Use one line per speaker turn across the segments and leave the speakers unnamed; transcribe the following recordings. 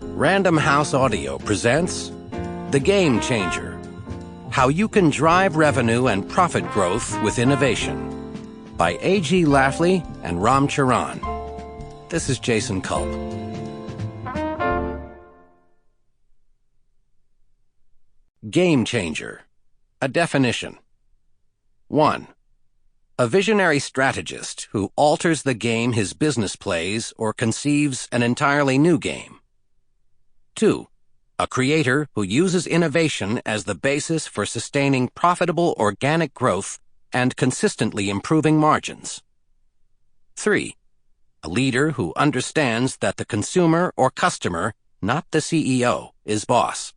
Random House Audio presents The Game Changer: How You Can Drive Revenue and Profit Growth with Innovation by A.G. Lafley and Ram Charan. This is Jason Culp. Game Changer. A definition. 1. A visionary strategist who alters the game his business plays or conceives an entirely new game. 2. A creator who uses innovation as the basis for sustaining profitable organic growth and consistently improving margins. 3. A leader who understands that the consumer or customer, not the CEO, is boss.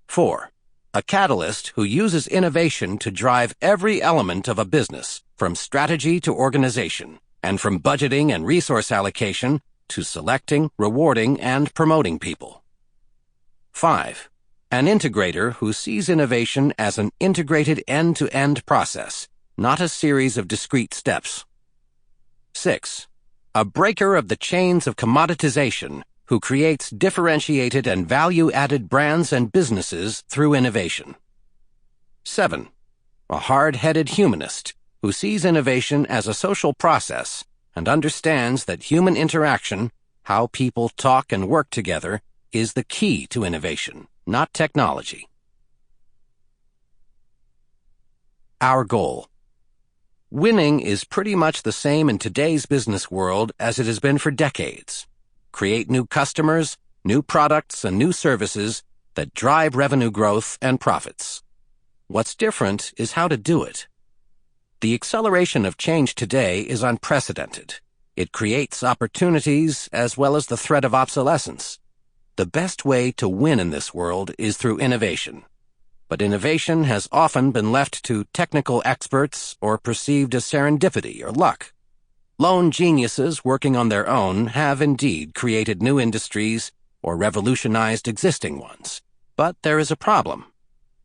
4. A catalyst who uses innovation to drive every element of a business, from strategy to organization, and from budgeting and resource allocation to selecting, rewarding, and promoting people. 5. An integrator who sees innovation as an integrated end-to-end process, not a series of discrete steps. 6. A breaker of the chains of commoditization who creates differentiated and value-added brands and businesses through innovation. 7. A hard-headed humanist who sees innovation as a social process and understands that human interaction, how people talk and work together, is the key to innovation, not technology. Our goal. Winning is pretty much the same in today's business world as it has been for decades. Create new customers, new products, and new services that drive revenue growth and profits. What's different is how to do it. The acceleration of change today is unprecedented. It creates opportunities as well as the threat of obsolescence. The best way to win in this world is through innovation. But innovation has often been left to technical experts or perceived as serendipity or luck. Lone geniuses working on their own have indeed created new industries or revolutionized existing ones. But there is a problem.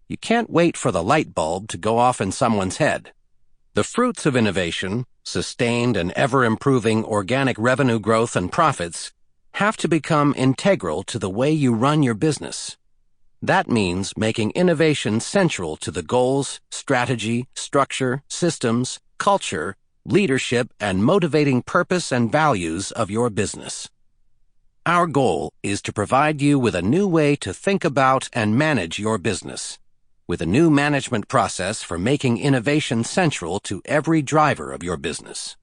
You can't wait for the light bulb to go off in someone's head. The fruits of innovation, sustained and ever-improving organic revenue growth and profits, have to become integral to the way you run your business. That means making innovation central to the goals, strategy, structure, systems, culture, leadership, and motivating purpose and values of your business. Our goal is to provide you with a new way to think about and manage your business, with a new management process for making innovation central to every driver of your business.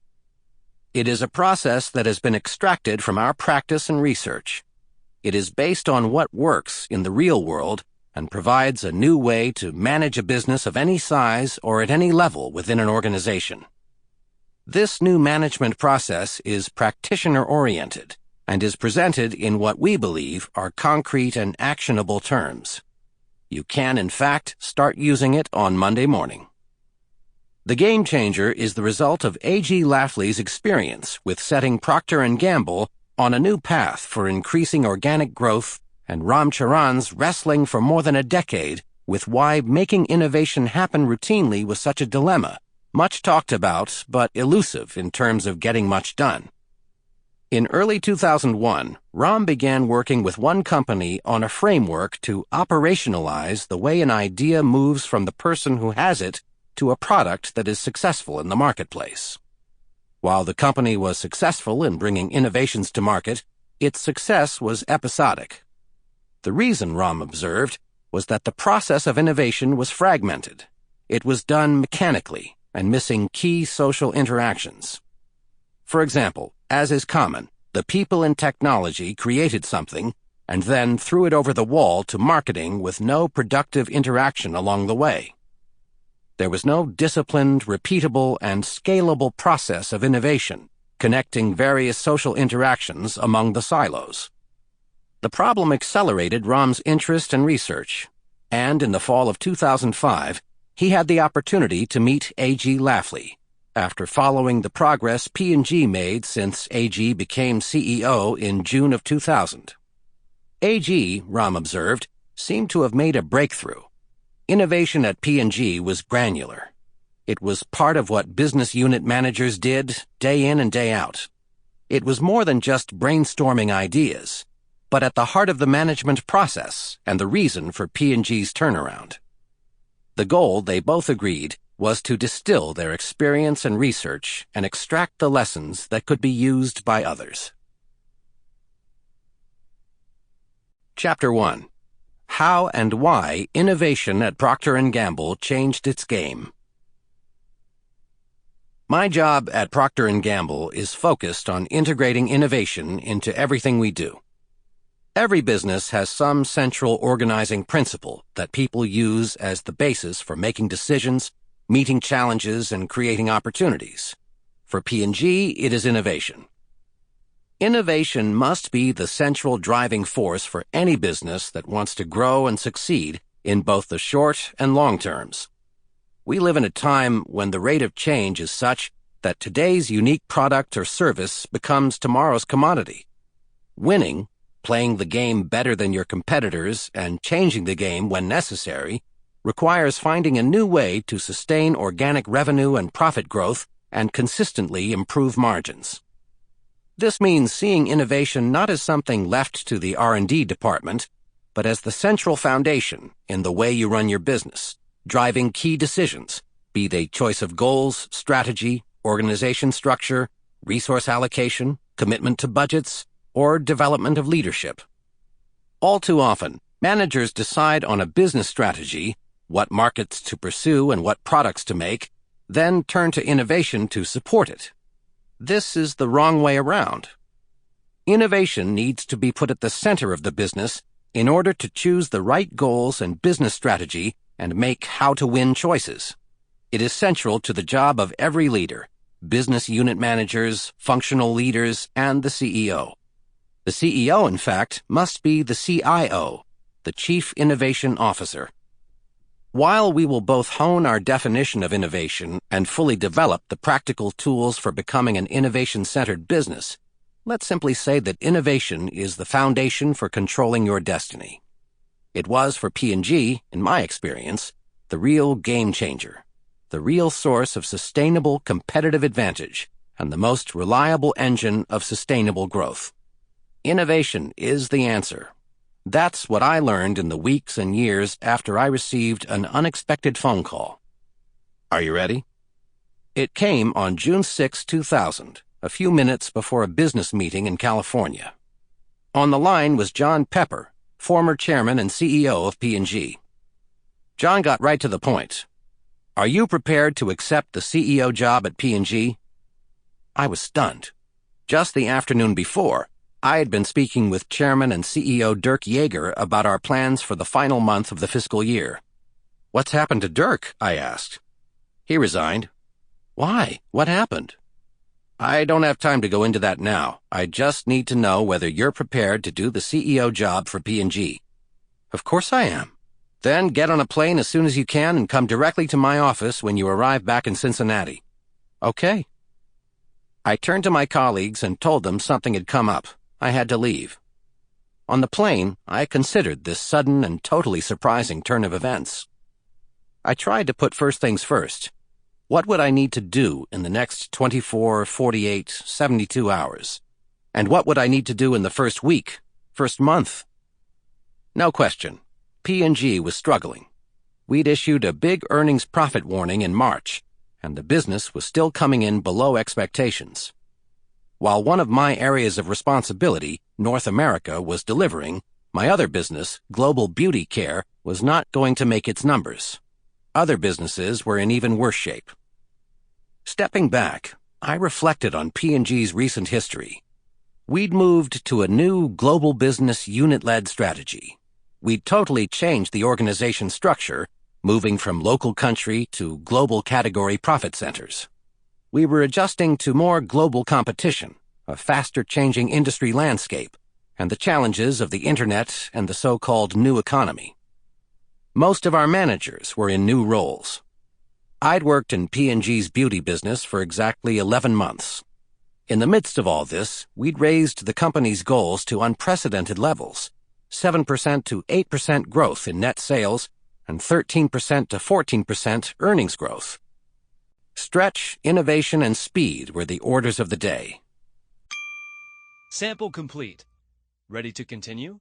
It is a process that has been extracted from our practice and research. It is based on what works in the real world and provides a new way to manage a business of any size or at any level within an organization. This new management process is practitioner-oriented and is presented in what we believe are concrete and actionable terms. You can, in fact, start using it on Monday morning. The Game Changer is the result of A.G. Lafley's experience with setting Procter Gamble on a new path for increasing organic growth and Ram Charan's wrestling for more than a decade with why making innovation happen routinely was such a dilemma, much talked about but elusive in terms of getting much done. In early 2001, Ram began working with one company on a framework to operationalize the way an idea moves from the person who has it to a product that is successful in the marketplace. While the company was successful in bringing innovations to market, its success was episodic. The reason, Ram observed, was that the process of innovation was fragmented. It was done mechanically and missing key social interactions. For example, as is common, the people in technology created something and then threw it over the wall to marketing with no productive interaction along the way. There was no disciplined, repeatable, and scalable process of innovation, connecting various social interactions among the silos. The problem accelerated Ram's interest and research, and in the fall of 2005, he had the opportunity to meet A.G. Lafley, after following the progress P&G made since A.G. became CEO in June of 2000. A.G., Ram observed, seemed to have made a breakthrough. Innovation at P&G was granular. It was part of what business unit managers did day in and day out. It was more than just brainstorming ideas, but at the heart of the management process and the reason for P&G's turnaround. The goal, they both agreed, was to distill their experience and research and extract the lessons that could be used by others. Chapter 1. How and why innovation at Procter & Gamble changed its game. My job at Procter & Gamble is focused on integrating innovation into everything we do. Every business has some central organizing principle that people use as the basis for making decisions, meeting challenges, and creating opportunities. For P&G, it is innovation. Innovation must be the central driving force for any business that wants to grow and succeed in both the short and long terms. We live in a time when the rate of change is such that today's unique product or service becomes tomorrow's commodity. Winning, playing the game better than your competitors, and changing the game when necessary, requires finding a new way to sustain organic revenue and profit growth and consistently improve margins. This means seeing innovation not as something left to the R&D department, but as the central foundation in the way you run your business, driving key decisions, be they choice of goals, strategy, organization structure, resource allocation, commitment to budgets, or development of leadership. All too often, managers decide on a business strategy, what markets to pursue and what products to make, then turn to innovation to support it. This is the wrong way around. Innovation needs to be put at the center of the business in order to choose the right goals and business strategy and make how-to-win choices. It is central to the job of every leader, business unit managers, functional leaders, and the CEO. The CEO, in fact, must be the CIO, the Chief Innovation Officer. While we will both hone our definition of innovation and fully develop the practical tools for becoming an innovation-centered business, let's simply say that innovation is the foundation for controlling your destiny. It was for P&G, in my experience, the real game changer, the real source of sustainable competitive advantage, and the most reliable engine of sustainable growth. Innovation is the answer. That's what I learned in the weeks and years after I received an unexpected phone call. Are you ready? It came on June 6, 2000, a few minutes before a business meeting in California. On the line was John Pepper, former chairman and CEO of P&G. John got right to the point. Are you prepared to accept the CEO job at P&G? I was stunned. Just the afternoon before, I had been speaking with Chairman and CEO Dirk Yeager about our plans for the final month of the fiscal year. What's happened to Dirk? I asked. He resigned. Why? What happened? I don't have time to go into that now. I just need to know whether you're prepared to do the CEO job for P&G. Of course I am. Then get on a plane as soon as you can and come directly to my office when you arrive back in Cincinnati. Okay. I turned to my colleagues and told them something had come up. I had to leave. On the plane, I considered this sudden and totally surprising turn of events. I tried to put first things first. What would I need to do in the next 24, 48, 72 hours? And what would I need to do in the first week, first month? No question, P&G was struggling. We'd issued a big earnings profit warning in March, and the business was still coming in below expectations. While one of my areas of responsibility, North America, was delivering, my other business, Global Beauty Care, was not going to make its numbers. Other businesses were in even worse shape. Stepping back, I reflected on P&G's recent history. We'd moved to a new global business unit-led strategy. We'd totally changed the organization structure, moving from local country to global category profit centers. We were adjusting to more global competition, a faster-changing industry landscape, and the challenges of the Internet and the so-called new economy. Most of our managers were in new roles. I'd worked in P&G's beauty business for exactly 11 months. In the midst of all this, we'd raised the company's goals to unprecedented levels, 7% to 8% growth in net sales and 13% to 14% earnings growth. Stretch, innovation, and speed were the orders of the day.
Sample complete. Ready to continue?